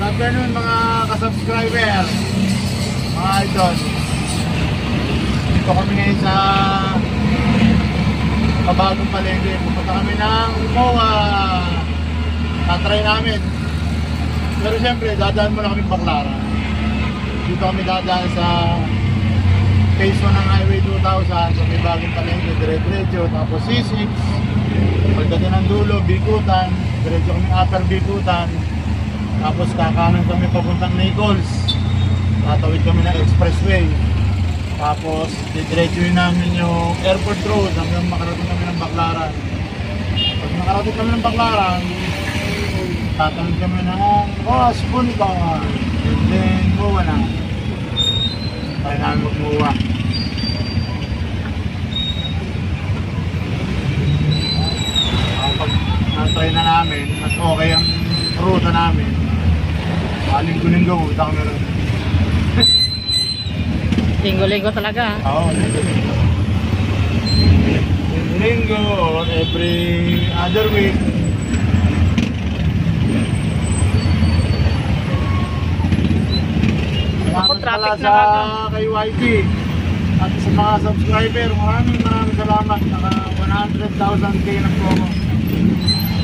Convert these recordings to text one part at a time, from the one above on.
Good afternoon mga ka-subscriber, mga idol. Dito kami ngayon sa Kabagong Palengke. Pupunta kami ng MOA. Tatry namin. Pero siyempre, dadaan muna kami Baclaran. Dito kami dadaan sa phase 1 ng Highway 2000 sa may Bagong Palengke, dire-diretso. Tapos C6, pagdating ng dulo, Bikutan, diretso kami upper Bikutan. Tapos kakanan kami papuntang Nichols. Tatawid kami ng expressway. Tapos didiretsuhin namin yung airport road hanggang makarating kami ng Baclaran. Pag makarating kami ng Baclaran, tatawid kami ng Punta. And then MOA na. Tayo namin mag-MOA. Pag natry na namin at okay ang ruta namin, linggo-linggo pupunta kami rin. Linggo-linggo talaga. Oo, linggo-linggo. Linggo or every other week. Salamat pala sa kay YT at sa mga subscriber. Maraming salamat. Naka 100,000k na po ako.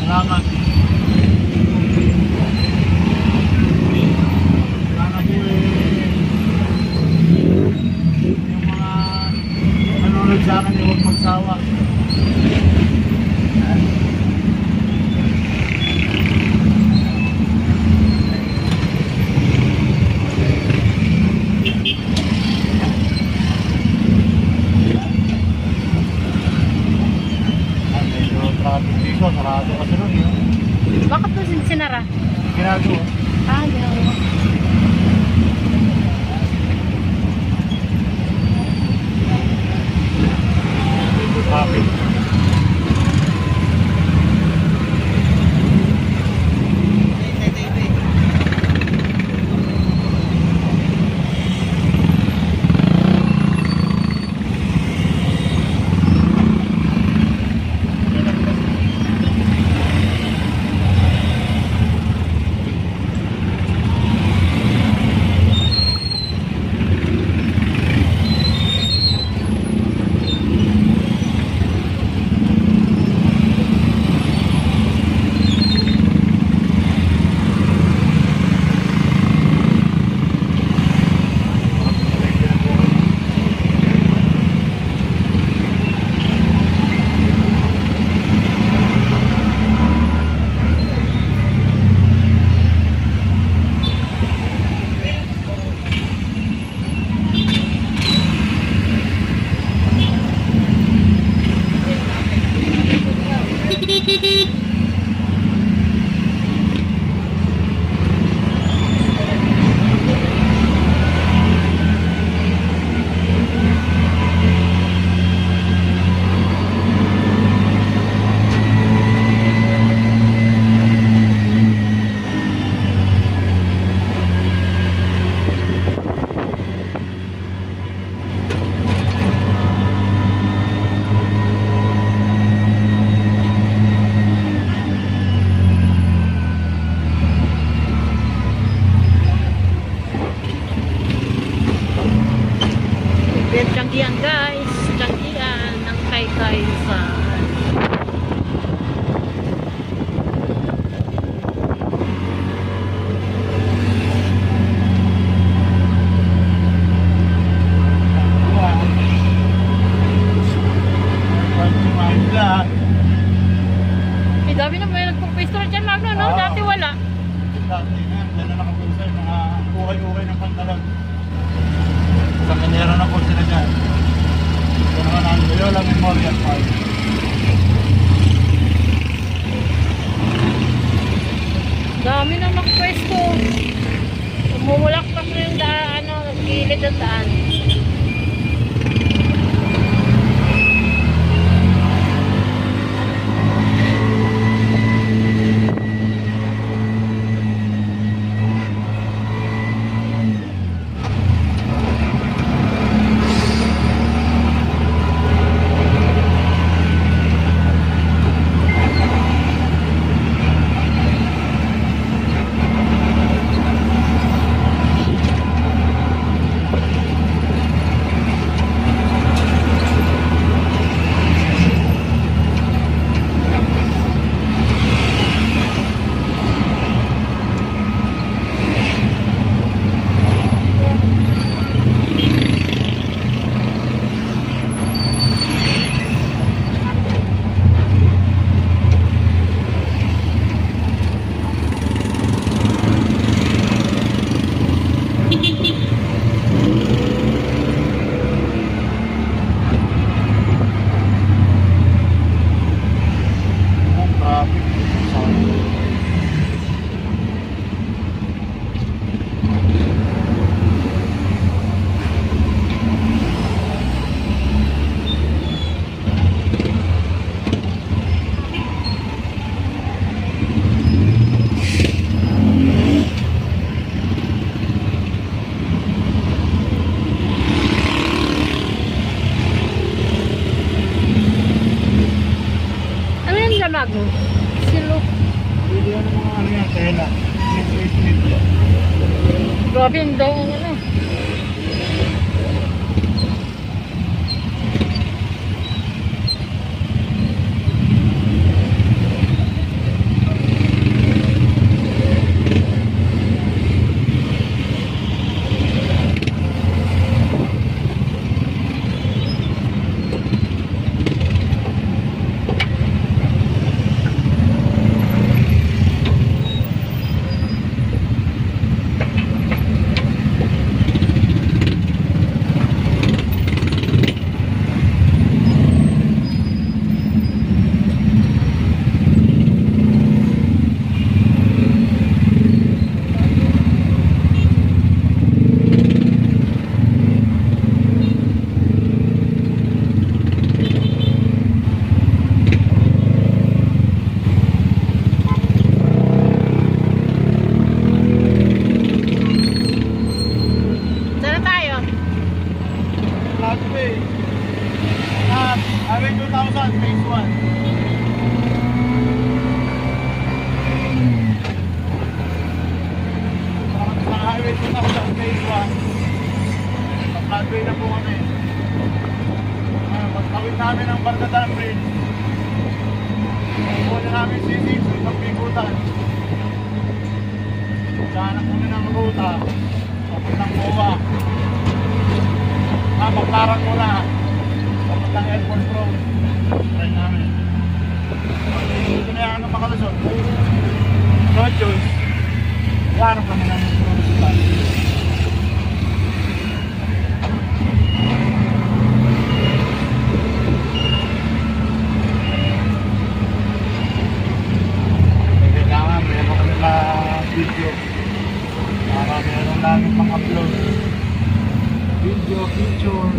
Salamat. Sa akin, huwag magsawa. Medyo traffic dito, sarado kasi nun yun. Bakit doon sinara? Ginagawa. Ginagawa. Traffic. Tiyanggian guys, tiyanggian ng Kaykaysan. May dami na may nagpapwesto dyan, Magno, no? Dati wala. Dati na, dyan na nakapwesto yung mga ukay-ukay ng pantalon. Sa kanyera na po sila dyan. Ito naman ang Loyola Memorial Park. Dami na nakapwesto. Umumulak-lak na yung daan, gilid ang daan. Grabe yung daw ang ano. Saan na tayo? Flatway. Highway 2000, phase 1. Sa highway 2000, phase 1. Sa flatway na po kami. Pagtawid namin ang Barkadang Bridge. Pagkuha na namin C6, pagpikutan. Sahanap kami ng ruta. Papuntang Boa. Baklaran muna. Papuntang Airport Road. Try namin. Ito na yung makalusot. No choice. Hanap kami ng ruta. Kailangan meron kami na video. Para meron namin pang-upload. Video, picture.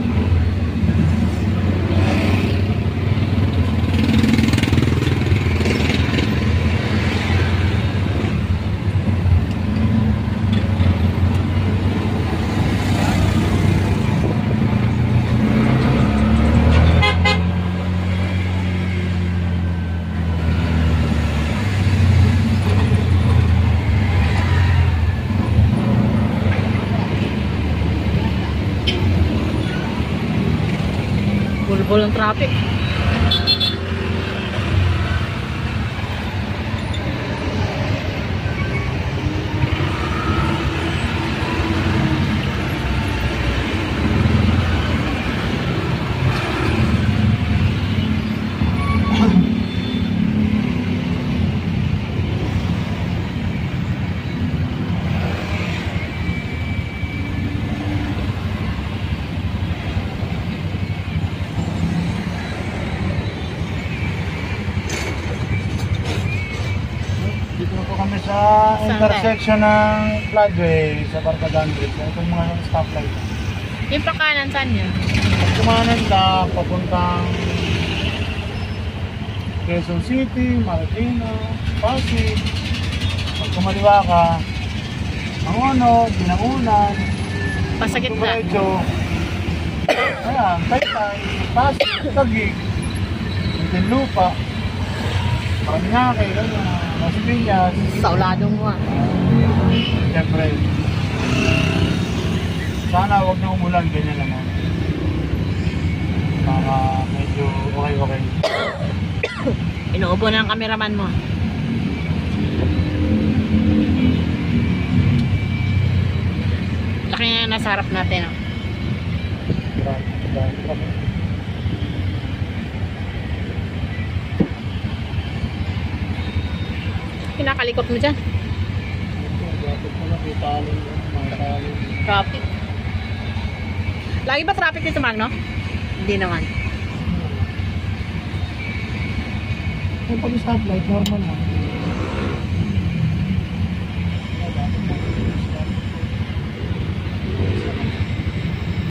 Bulbul ang traffic. Dito na po kami sa Saan intersection ng Flatway sa Barkadang Bridge. Ito yung mga stoplight. Yung pakanan, saan yun? Pag kumanan ka, papuntang Quezon City, Marikina, Pasig. Pag kumaliwa ka, Mangono, Binangunan, Pasagit na. Tumaredyo, ayan, Taytay, Pasig, Taguig, Muntinlupa, Paranaque, Las Piñas. Saulado mo ah. Siyempre, sana huwag na umulan, ganyan naman. Para medyo okay. Inuubo na ang cameraman mo. Laki nga nasa harap natin oh. Kinakalikot mo dyan. Traffic. Lagi ba traffic dito, Magno? Hindi naman. Yung pag-stoplight, normal lang.